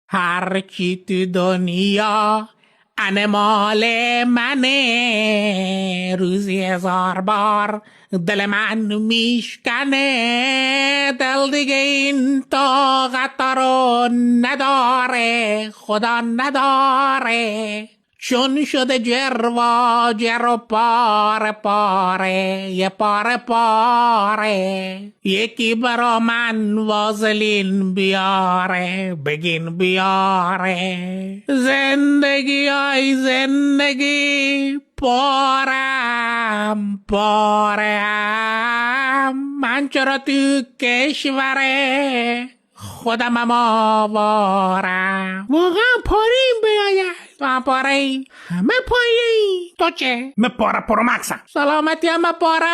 هر کی تو دنیا انمال منه، روزی 1000 بار دل من میشکنه. دل دیگه این طاقت رو نداره، خدا نداره. چون شده جروا جر و پاره پاره، یه پاره پاره. یکی برا من وازلین بیاره، بگین بیاره. زندگی ای زندگی پارم پارم، من چرا تو کشوره خودم آوارم. واقعا پاریم بیاید. تو هم پاره، همه پاره. تو چه؟ من پاره پرو مکسم. سلامتی همه پاره.